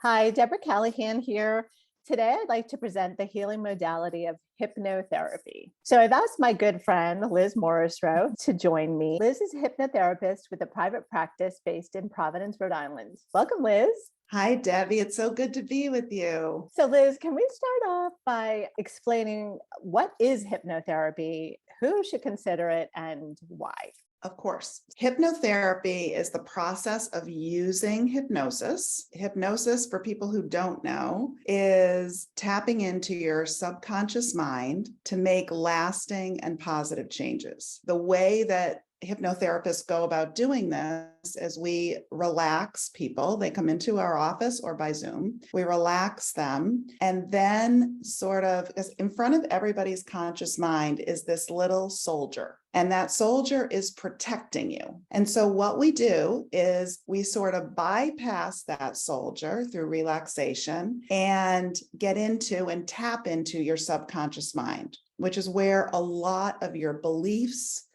Hi, Deborah Callahan here. Today, I'd like to present the healing modality of hypnotherapy. So, I've asked my good friend Liz Morrisroe to join me. Liz is a hypnotherapist with a private practice based in Providence, Rhode Island. Welcome, Liz. Hi, Debbie. It's so good to be with you. So, Liz, can we start off by explaining what is hypnotherapy, who should consider it, and why? Of course. Hypnotherapy is the process of using hypnosis. Hypnosis, for people who don't know, is tapping into your subconscious mind to make lasting and positive changes. The way that hypnotherapists go about doing this is we relax people. They come into our office or by Zoom. We relax them. And then sort of in front of everybody's conscious mind is this little soldier. And that soldier is protecting you. And so what we do is we sort of bypass that soldier through relaxation and get into and tap into your subconscious mind, which is where a lot of your beliefs,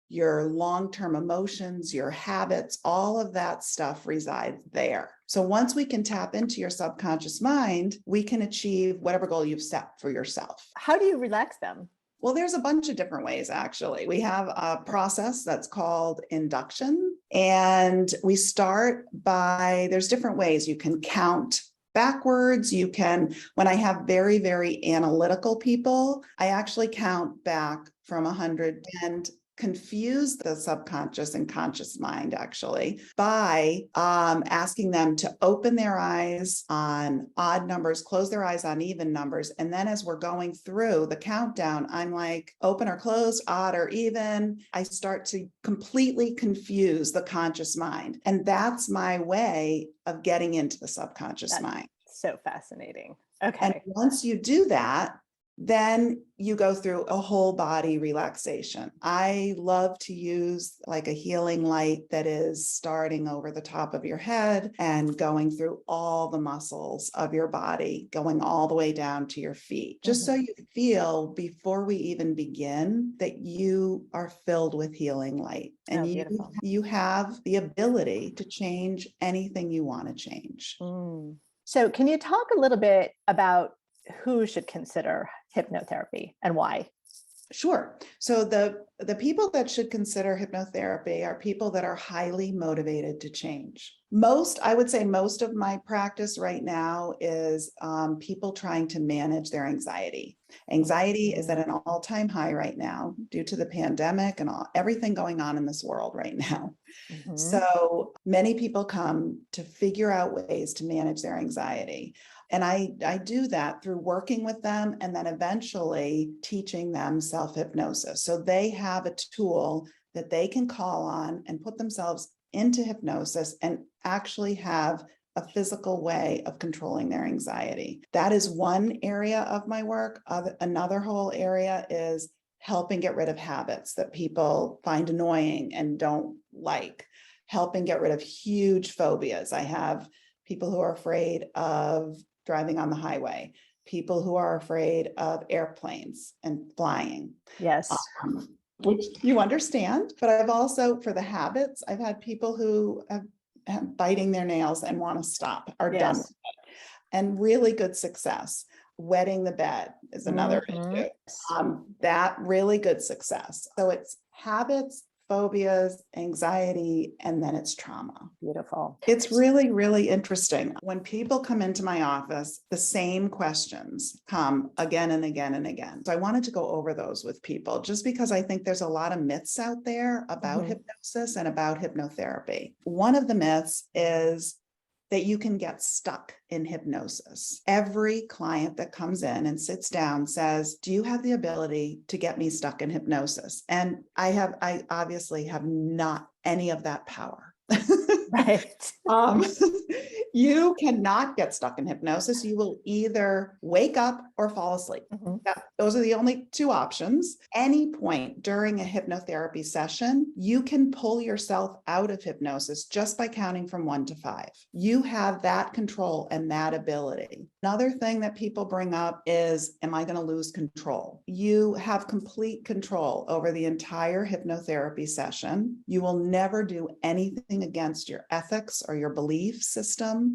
your long-term emotions, your habits, all of that stuff resides there. So once we can tap into your subconscious mind, we can achieve whatever goal you've set for yourself. How do you relax them? Well, there's a bunch of different ways, actually. We have a process that's called induction, and we start by, there's different ways. You can count backwards. You can, when I have very, very analytical people, I actually count back from 100 and confuse the subconscious and conscious mind actually by asking them to open their eyes on odd numbers, close their eyes on even numbers. And then as we're going through the countdown, I'm like, open or closed, odd or even. I start to completely confuse the conscious mind. And that's my way of getting into the subconscious mind. So fascinating. Okay. And once you do that, then you go through a whole body relaxation. I love to use like a healing light that is starting over the top of your head and going through all the muscles of your body, going all the way down to your feet, just so you feel before we even begin that you are filled with healing light and you have the ability to change anything you want to change. So can you talk a little bit about who should consider hypnotherapy and why? Sure. So the people that should consider hypnotherapy are people that are highly motivated to change. I would say most of my practice right now is people trying to manage their anxiety. Anxiety is at an all-time high right now due to the pandemic and everything going on in this world right now. So many people come to figure out ways to manage their anxiety. And I do that through working with them and then eventually teaching them self-hypnosis. So they have a tool that they can call on and put themselves into hypnosis and actually have a physical way of controlling their anxiety. That is one area of my work. Another whole area is helping get rid of habits that people find annoying and don't like, helping get rid of huge phobias. I have people who are afraid of driving on the highway, people who are afraid of airplanes and flying. Yes. Which you understand, but I've also, for the habits, I've had people who have biting their nails and want to stop, are done with it, and really good success. Wetting the bed is another issue. That really good success. So it's habits, phobias, anxiety, and then it's trauma. Beautiful. It's really, really interesting. When people come into my office, the same questions come again and again and again. So I wanted to go over those with people just because I think there's a lot of myths out there about hypnosis and about hypnotherapy. One of the myths is that you can get stuck in hypnosis. Every client that comes in and sits down says, do you have the ability to get me stuck in hypnosis? And I obviously have not any of that power. Right. You cannot get stuck in hypnosis. You will either wake up or fall asleep. Those are the only two options. Any point during a hypnotherapy session, you can pull yourself out of hypnosis just by counting from 1 to 5. You have that control and that ability. Another thing that people bring up is, am I going to lose control? You have complete control over the entire hypnotherapy session. You will never do anything against your ethics or your belief system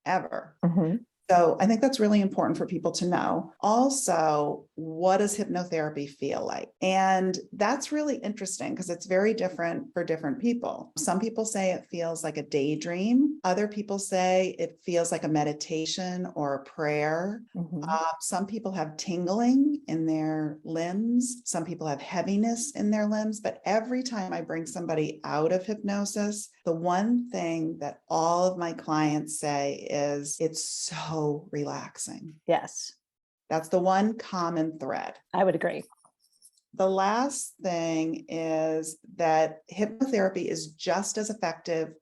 ever. Mhm. So I think that's really important for people to know. Also, what does hypnotherapy feel like? And that's really interesting because it's very different for different people. Some people say it feels like a daydream. Other people say it feels like a meditation or a prayer. Mhm. Some people have tingling in their limbs. Some people have heaviness in their limbs. But every time I bring somebody out of hypnosis, the one thing that all of my clients say is it's so relaxing. Yes, That's the one common thread. I would agree. The last thing is that hypnotherapy is just as effective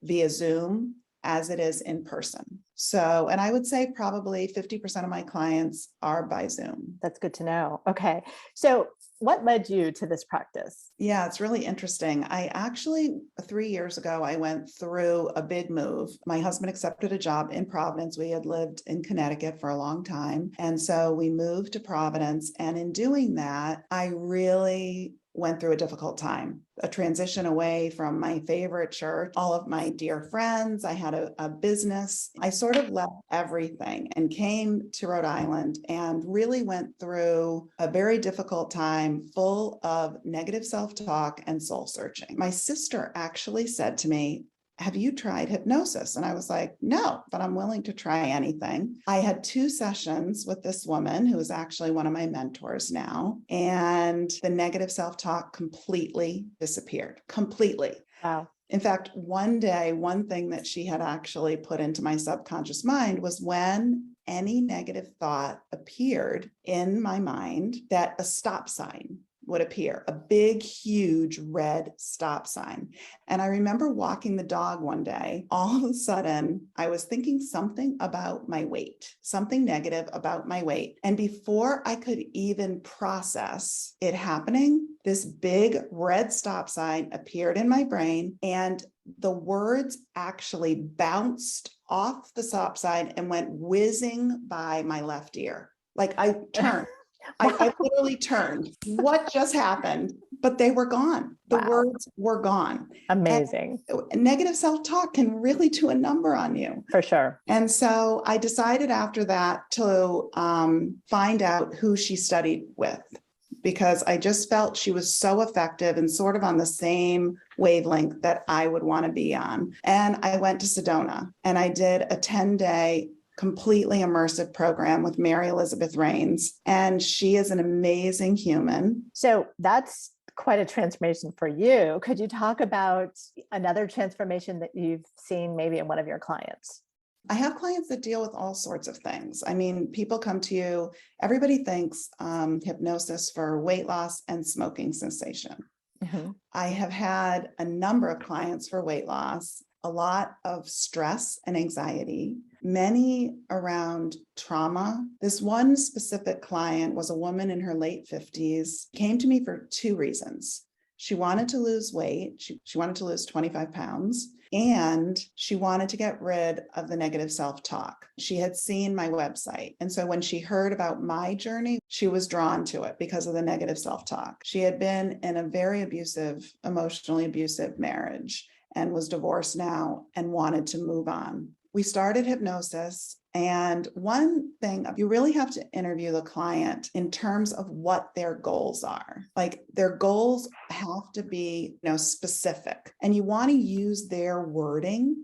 via Zoom as it is in person. So, and I would say probably 50% of my clients are by Zoom. That's good to know. Okay. So what led you to this practice? Yeah, it's really interesting. I actually, 3 years ago, I went through a big move. My husband accepted a job in Providence. We had lived in Connecticut for a long time. And so we moved to Providence. And in doing that, I really went through a difficult time, a transition away from my favorite church, all of my dear friends. I had a business. I sort of left everything and came to Rhode Island and really went through a very difficult time full of negative self-talk and soul searching. My sister actually said to me, have you tried hypnosis? And I was like, no, but I'm willing to try anything. I had 2 sessions with this woman who is actually one of my mentors now, and the negative self-talk completely disappeared, completely. Wow. In fact, one day, one thing that she had actually put into my subconscious mind was when any negative thought appeared in my mind, that a stop sign would appear, a big, huge red stop sign. And I remember walking the dog one day, all of a sudden, I was thinking something about my weight, something negative about my weight. And before I could even process it happening, this big red stop sign appeared in my brain, and the words actually bounced off the stop sign and went whizzing by my left ear. Like I turned. I literally turned. What just happened? But they were gone. The Wow. words were gone. Amazing. And negative self-talk can really do a number on you. For sure. And so I decided after that to find out who she studied with, because I just felt she was so effective and sort of on the same wavelength that I would want to be on. And I went to Sedona and I did a 10-day completely immersive program with Mary Elizabeth Rains. And she is an amazing human. So that's quite a transformation for you. Could you talk about another transformation that you've seen maybe in one of your clients? I have clients that deal with all sorts of things. I mean, people come to you, everybody thinks hypnosis for weight loss and smoking cessation. Mhm. I have had a number of clients for weight loss, a lot of stress and anxiety, many around trauma. This one specific client was a woman in her late 50s, came to me for 2 reasons. She wanted to lose weight. She wanted to lose 25 pounds. And she wanted to get rid of the negative self-talk. She had seen my website. And so when she heard about my journey, she was drawn to it because of the negative self-talk. She had been in a very abusive, emotionally abusive marriage and was divorced now and wanted to move on. We started hypnosis. And one thing, you really have to interview the client in terms of what their goals are. Like their goals have to be, specific, and you want to use their wording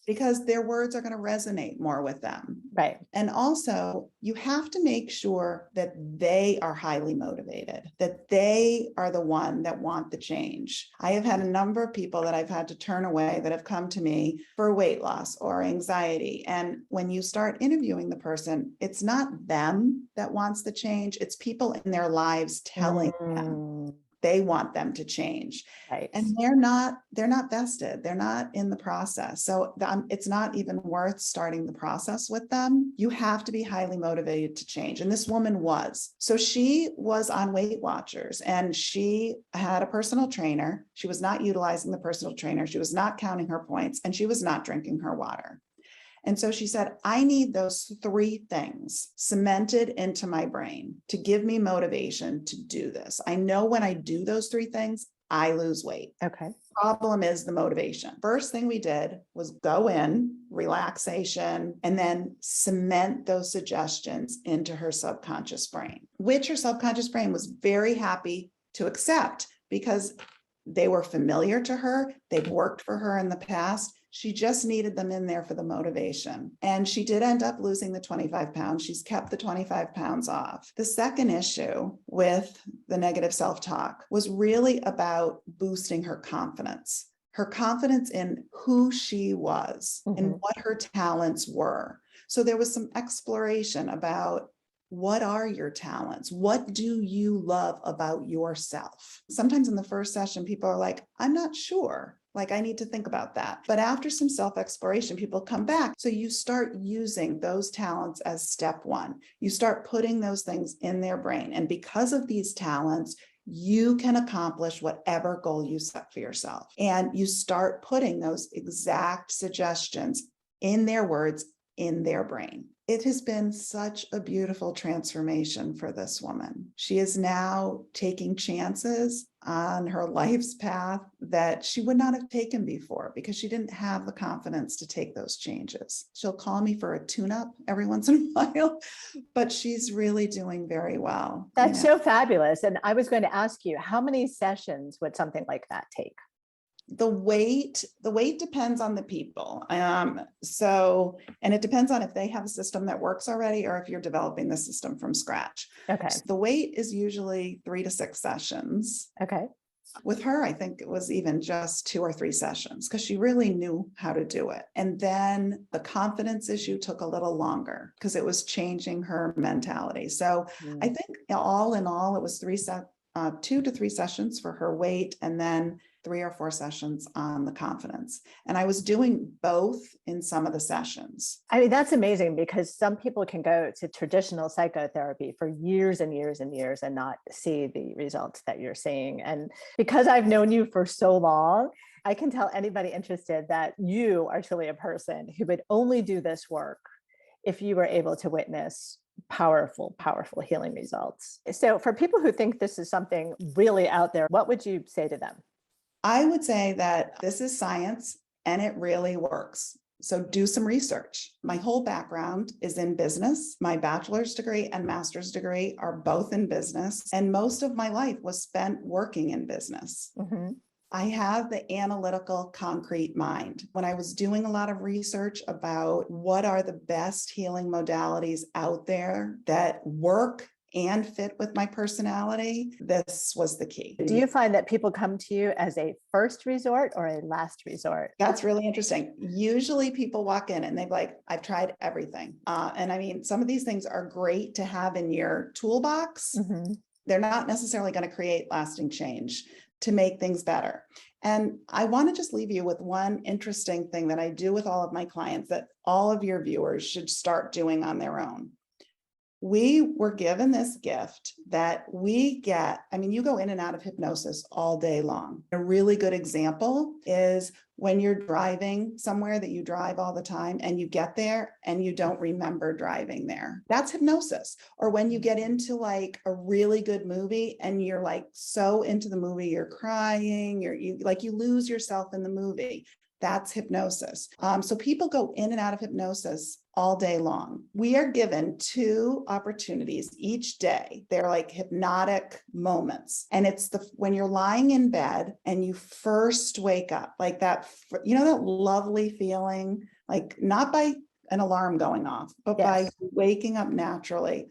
because their words are going to resonate more with them. Right. And also, you have to make sure that they are highly motivated, that they are the one that want the change. I have had a number of people that I've had to turn away that have come to me for weight loss or anxiety. And when you start interviewing the person, it's not them that wants the change. It's people in their lives telling them they want them to change. Right. And they're not vested. They're not in the process. So it's not even worth starting the process with them. You have to be highly motivated to change. And this woman was. So she was on Weight Watchers and she had a personal trainer. She was not utilizing the personal trainer. She was not counting her points and she was not drinking her water. And so she said, I need those 3 things cemented into my brain to give me motivation to do this. I know when I do those 3 things, I lose weight. Okay. Problem is the motivation. First thing we did was go in relaxation, and then cement those suggestions into her subconscious brain, which her subconscious brain was very happy to accept because they were familiar to her. They've worked for her in the past. She just needed them in there for the motivation. And she did end up losing the 25 pounds. She's kept the 25 pounds off. The second issue with the negative self-talk was really about boosting her confidence in who she was and what her talents were. So there was some exploration about, what are your talents? What do you love about yourself? Sometimes in the first session, people are like, I'm not sure. Like, I need to think about that. But after some self-exploration, people come back. So you start using those talents as step one. You start putting those things in their brain. And because of these talents, you can accomplish whatever goal you set for yourself. And you start putting those exact suggestions in their words, in their brain. It has been such a beautiful transformation for this woman. She is now taking chances on her life's path that she would not have taken before because she didn't have the confidence to take those changes. She'll call me for a tune-up every once in a while, but she's really doing very well. That's so fabulous. And I was going to ask you, how many sessions would something like that take? The weight depends on the people. And it depends on if they have a system that works already or if you're developing the system from scratch. Okay. So the weight is usually 3 to 6 sessions. Okay. With her, I think it was even just 2 or 3 sessions because she really knew how to do it. And then the confidence issue took a little longer because it was changing her mentality. So I think all in all, it was 2 to 3 sessions for her weight, and then 3 or 4 sessions on the confidence. And I was doing both in some of the sessions. I mean, that's amazing because some people can go to traditional psychotherapy for years and years and years and not see the results that you're seeing. And because I've known you for so long, I can tell anybody interested that you are truly a person who would only do this work if you were able to witness powerful healing results. So for people who think this is something really out there, what would you say to them? I would say that this is science and it really works. So do some research. My whole background is in business. My bachelor's degree and master's degree are both in business. And most of my life was spent working in business. I have the analytical, concrete mind. When I was doing a lot of research about what are the best healing modalities out there that work and fit with my personality, this was the key. Do you find that people come to you as a first resort or a last resort? That's really interesting. Usually people walk in and they're like, I've tried everything. And I mean, some of these things are great to have in your toolbox. They're not necessarily going to create lasting change to make things better. And I want to just leave you with one interesting thing that I do with all of my clients that all of your viewers should start doing on their own. We were given this gift that we get. I mean, you go in and out of hypnosis all day long. A really good example is when you're driving somewhere that you drive all the time and you get there and you don't remember driving there. That's hypnosis. Or when you get into like a really good movie and you're like so into the movie, you're crying, you lose yourself in the movie. That's hypnosis. So people go in and out of hypnosis all day long. We are given 2 opportunities each day. They're like hypnotic moments. And it's when you're lying in bed and you first wake up, like that, that lovely feeling, like not by an alarm going off, but by waking up naturally.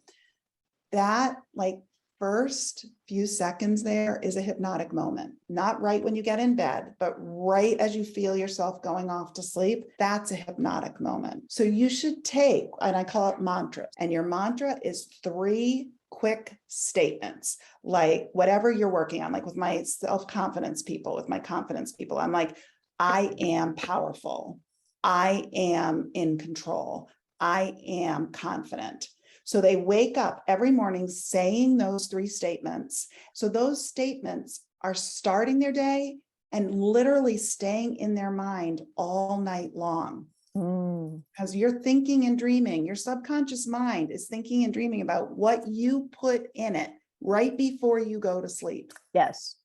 That like first few seconds there is a hypnotic moment, not right when you get in bed, but right as you feel yourself going off to sleep. That's a hypnotic moment. So you should take, and I call it mantras, and your mantra is 3 quick statements, like whatever you're working on, like with my self-confidence people, with my confidence people, I'm like, I am powerful. I am in control. I am confident. So they wake up every morning saying those 3 statements. So those statements are starting their day and literally staying in their mind all night long. Because you're thinking and dreaming, your subconscious mind is thinking and dreaming about what you put in it right before you go to sleep. Yes,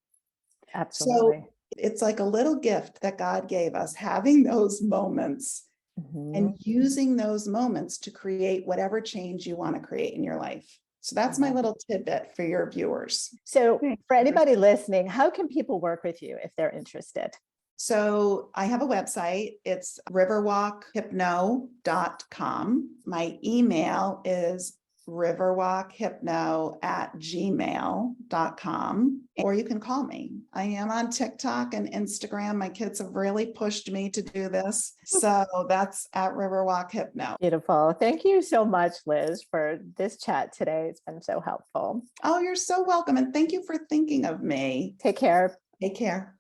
absolutely. So it's like a little gift that God gave us, having those moments and using those moments to create whatever change you want to create in your life. So that's my little tidbit for your viewers. So for anybody listening, how can people work with you if they're interested? So I have a website. It's riverwalkhypno.com. My email is riverwalkhypno@gmail.com, or you can call me. I am on TikTok and Instagram. My kids have really pushed me to do this. So that's at riverwalkhypno. Beautiful. Thank you so much, Liz, for this chat today. It's been so helpful. Oh, you're so welcome. And thank you for thinking of me. Take care. Take care.